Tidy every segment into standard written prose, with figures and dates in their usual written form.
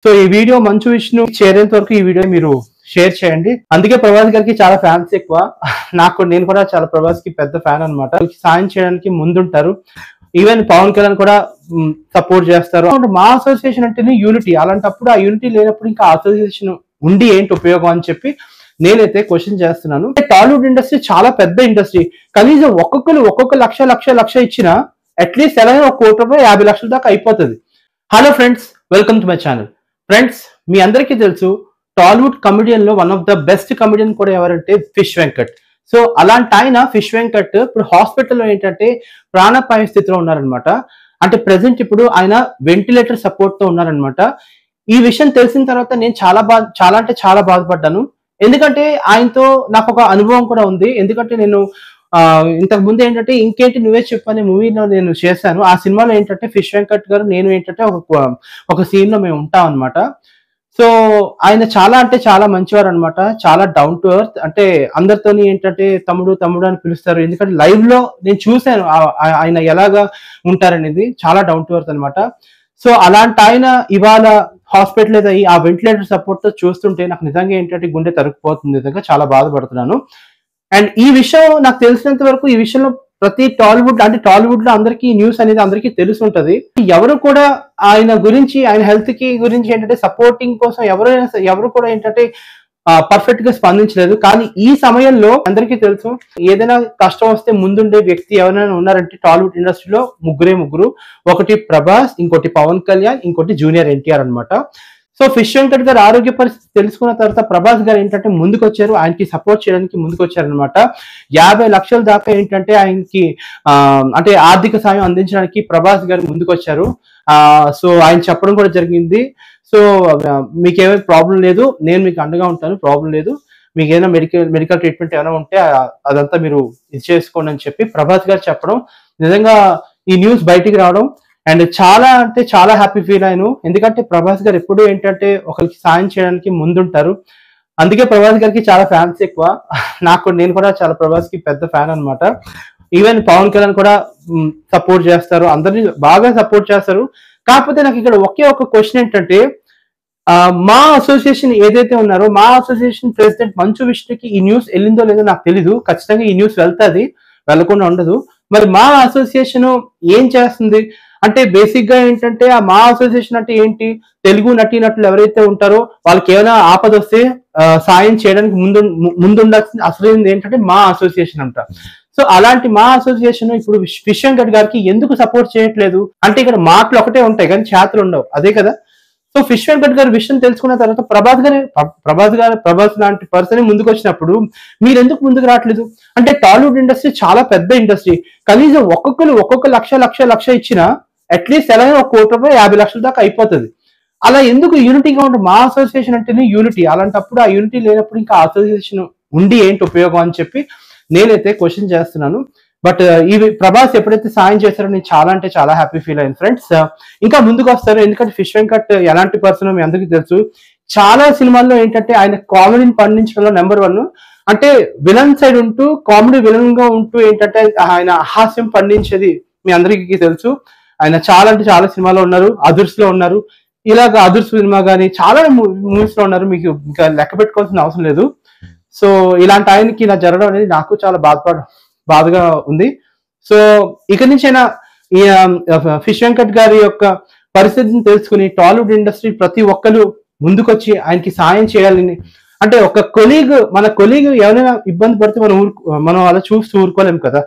So ఈ video Manchu Vishnu చేరేంత వరకు ఈ వీడియో మీరు షేర్ చేయండి. అందుకే ప్రభాస్ గారికి చాలా ఫ్యాన్స్ ఎక్కువ. నేను కూడా చాలా ప్రభాస్ కి పెద్ద ఫ్యాన్ అనమాట. సాయం చేయడానికి ముందుంటారు. ఈవెన్ పవన్ కళ్యాణ్ కూడా సపోర్ట్ చేస్తారు. మా అసోసియేషన్ అంటేనే యూనిటీ. అలాంటప్పుడు ఆ యూనిటీ లేనప్పుడు ఇంకా అసోసియేషన్ ఉండి ఏంటి ఉపయోగం అని చెప్పి నేనైతే క్వశ్చన్ చేస్తున్నాను. టాలీవుడ్ ఇండస్ట్రీ చాలా పెద్ద ఇండస్ట్రీ. కనీసం ఒక్కొక్క లక్ష ఇచ్చినా అట్లీస్ట్ ఎలా 1 కోటి రూపాయలు 50 లక్షల దాకా అయిపోతుంది. Hello friends, welcome to my channel. Friends, మీ అందరికీ తెలుసు టాలీవుడ్ కమెడియన్ లో one of the best comedian కూడా ఎవరంటే ఫిష్ వెంకట్. సో అలాంటి ఆయన ఫిష్ వెంకట్ ఇప్పుడు హాస్పిటల్లో ఏంటంటే ప్రాణాపాయ స్థితిలో ఉన్నారనమాట. అంటే ప్రెసెంట్ ఇప్పుడు ఆయన వెంటిలేటర్ సపోర్ట్ తో ఉన్నారనమాట. ఈ విషయం తెలిసిన తర్వాత నేను చాలా బాధపడ్డాను. ఎందుకంటే ఆయనతో నాకు ఒక అనుభవం కూడా ఉంది. ఎందుకంటే నేను ఇంతకు ముందు ఏంటంటే ఇంకేంటి నువ్వే చెప్పు అనే మూవీలో నేను చేశాను. ఆ సినిమాలో ఏంటంటే ఫిష్ వెంకట్ గారు నేను ఏంటంటే ఒక సీన్ లో మేము ఉంటాం అనమాట. సో ఆయన చాలా మంచివారు అనమాట. చాలా డౌన్ టు ఎర్త్. అంటే అందరితోని ఏంటంటే తమ్ముడు అని పిలుస్తారు. ఎందుకంటే లైవ్ లో నేను చూశాను ఆయన ఎలాగా ఉంటారనేది. చాలా డౌన్ టు ఎర్త్ అనమాట. సో అలాంటి ఆయన ఇవాళ హాస్పిటలైజ్ అయ్యి ఆ వెంటిలేటర్ సపోర్ట్ తో చూస్తుంటే నాకు నిజంగా ఏంటంటే గుండె తరుక్కుపోతుంది. నిజంగా చాలా బాధపడుతున్నాను. అండ్ ఈ విషయం నాకు తెలిసినంత వరకు ఈ విషయంలో ప్రతి టాలీవుడ్ లో అందరికీ న్యూస్ అనేది అందరికీ తెలిసి ఉంటది. ఎవరు కూడా ఆయన గురించి ఆయన హెల్త్ కి గురించి ఏంటంటే సపోర్టింగ్ కోసం ఎవరు కూడా ఏంటంటే పర్ఫెక్ట్ గా స్పందించలేదు. కానీ ఈ సమయంలో అందరికీ తెలుసు ఏదైనా కష్టం వస్తే ముందుండే వ్యక్తి ఎవరైనా ఉన్నారంటే టాలీవుడ్ ఇండస్ట్రీలో ముగ్గురు. ఒకటి ప్రభాస్, ఇంకోటి పవన్ కళ్యాణ్, ఇంకోటి జూనియర్ ఎన్టీఆర్ అనమాట. సో ఫిష్ వెంకట్ గారు ఆరోగ్య పరిస్థితి తెలుసుకున్న తర్వాత ప్రభాస్ గారు ఏంటంటే ముందుకు వచ్చారు. ఆయనకి సపోర్ట్ చేయడానికి ముందుకు వచ్చారనమాట. 50 లక్షల దాకా ఏంటంటే ఆయనకి అంటే ఆర్థిక సాయం అందించడానికి ప్రభాస్ గారు ముందుకు వచ్చారు. సో ఆయన చెప్పడం కూడా జరిగింది. సో మీకేమైనా ప్రాబ్లం లేదు, నేను మీకు అండగా ఉంటాను, ప్రాబ్లం లేదు, మీకు ఏదైనా మెడికల్ ట్రీట్మెంట్ ఏమైనా ఉంటే అదంతా మీరు ఇది చేసుకోండి అని చెప్పి ప్రభాస్ గారు చెప్పడం, నిజంగా ఈ న్యూస్ బయటికి రావడం అండ్ చాలా హ్యాపీ ఫీల్ అయ్యాను. ఎందుకంటే ప్రభాస్ గారు ఎప్పుడు ఏంటంటే ఒకరికి సాయం చేయడానికి ముందుంటారు. అందుకే ప్రభాస్ గారికి చాలా ఫ్యాన్స్ ఎక్కువ. నేను కూడా చాలా ప్రభాస్ కి పెద్ద ఫ్యాన్ అనమాట. ఈవెన్ పవన్ కళ్యాణ్ కూడా సపోర్ట్ చేస్తారు. అందరినీ బాగా సపోర్ట్ చేస్తారు. కాకపోతే నాకు ఇక్కడ ఒకే ఒక క్వశ్చన్ ఏంటంటే మా అసోసియేషన్ ఏదైతే ఉన్నారో మా అసోసియేషన్ ప్రెసిడెంట్ మంచు విష్ణుకి ఈ న్యూస్ వెళ్ళిందో లేదో నాకు తెలీదు. ఖచ్చితంగా ఈ న్యూస్ వెళ్తుంది, వెళ్లకుండా ఉండదు. మరి మా అసోసియేషన్ ఏం చేస్తుంది అంటే బేసిక్ గా ఏంటంటే మా అసోసియేషన్ అంటే ఏంటి, తెలుగు నటీనటులు ఎవరైతే ఉంటారో వాళ్ళకి ఏమైనా ఆపద వస్తే సాయం చేయడానికి ముందుండాల్సింది అసలు ఏంటంటే మా అసోసియేషన్ అంట. సో అలాంటి మా అసోసియేషన్ ఇప్పుడు ఫిష్ వెంకట్ గారికి ఎందుకు సపోర్ట్ చేయట్లేదు అంటే ఇక్కడ మాటలు ఒకటే ఉంటాయి కానీ చేతులు ఉండవు, అదే కదా. సో ఫిష్ వెంకట్ గారి విషయం తెలుసుకున్న తర్వాత ప్రభాస్ లాంటి పర్సన్ ముందుకు వచ్చినప్పుడు మీరు ఎందుకు ముందుకు రావట్లేదు అంటే టాలీవుడ్ ఇండస్ట్రీ చాలా పెద్ద ఇండస్ట్రీ. కనీసం ఒక్కొక్క లక్ష ఇచ్చినా అట్లీస్ట్ ఎలా 1 కోటి రూపాయలు 50 లక్షల దాకా అయిపోతుంది. అలా ఎందుకు యూనిటీగా ఉంటుంది? మా అసోసియేషన్ అంటేనే యూనిటీ. అలాంటప్పుడు ఆ యూనిటీ లేనప్పుడు ఇంకా అసోసియేషన్ ఉండి ఏంటి ఉపయోగం అని చెప్పి నేనైతే క్వశ్చన్ చేస్తున్నాను. బట్ ఈ ప్రభాస్ ఎప్పుడైతే సాయం చేశారో నేను చాలా హ్యాపీ ఫీల్ అయ్యాను. ఫ్రెండ్స్, ఇంకా ముందుకు వస్తారు. ఎందుకంటే ఫిష్ వెంకట్ ఎలాంటి పర్సన్ మీ అందరికీ తెలుసు. చాలా సినిమాల్లో ఏంటంటే ఆయన కామెడీని పండించడంలో నెంబర్ 1. అంటే విలన్ సైడ్ ఉంటూ కామెడీ విలన్ గా ఉంటూ ఏంటంటే ఆయన హాస్యం పండించేది మీ అందరికీ తెలుసు. ఆయన చాలా సినిమాలో ఉన్నారు. అదుర్స్ లో ఉన్నారు. ఇలాగ అదుర్స్ సినిమా కానీ చాలా మూవీస్ లో ఉన్నారు. మీకు ఇంకా లెక్క పెట్టుకోవాల్సిన అవసరం లేదు. సో ఇలాంటి ఆయనకి ఇలా జరగడం అనేది నాకు చాలా బాధగా ఉంది. సో ఇక నుంచైనా ఈ ఫిష్ వెంకట్ గారి యొక్క పరిస్థితిని తెలుసుకుని టాలీవుడ్ ఇండస్ట్రీ ప్రతి ఒక్కరు ముందుకొచ్చి ఆయనకి సాయం చేయాలని, అంటే మన కొలీగ్ ఎవరైనా ఇబ్బంది పడితే మనం అలా చూస్తూ ఊరుకోలేము కదా.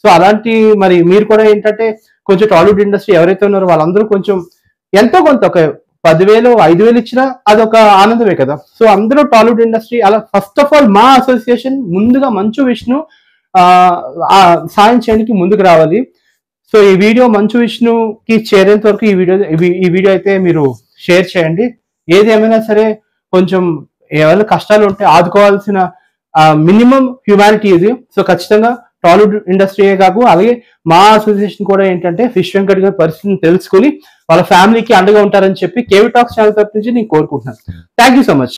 సో అలాంటి మరి మీరు కూడా ఏంటంటే కొంచెం టాలీవుడ్ ఇండస్ట్రీ ఎవరైతే ఉన్నారో వాళ్ళందరూ కొంచెం ఎంతో కొంత ఒక 10,000 5,000 ఇచ్చినా అదొక ఆనందమే కదా. సో అందరూ టాలీవుడ్ ఇండస్ట్రీ అలా ఫస్ట్ ఆఫ్ ఆల్ మా అసోసియేషన్ ముందుగా మంచు విష్ణు సాయం చేయడానికి ముందుకు రావాలి. సో ఈ వీడియో మంచు విష్ణుకి చేరేంత వరకు ఈ వీడియో అయితే మీరు షేర్ చేయండి. ఏది ఏమైనా సరే కొంచెం ఏమైనా కష్టాలు ఉంటే ఆదుకోవాల్సిన మినిమం హ్యూమానిటీ ఇది. సో ఖచ్చితంగా టాలీవుడ్ ఇండస్ట్రీయే కాదు అలాగే మా అసోసియేషన్ కూడా ఏంటంటే ఫిష్ వెంకట్ గారి పరిస్థితిని తెలుసుకుని వాళ్ళ ఫ్యామిలీకి అండగా ఉంటారని చెప్పి కేవీ టాక్స్ ఛానల్ తరఫు నుంచి నేను కోరుకుంటున్నాను. Thank you so much.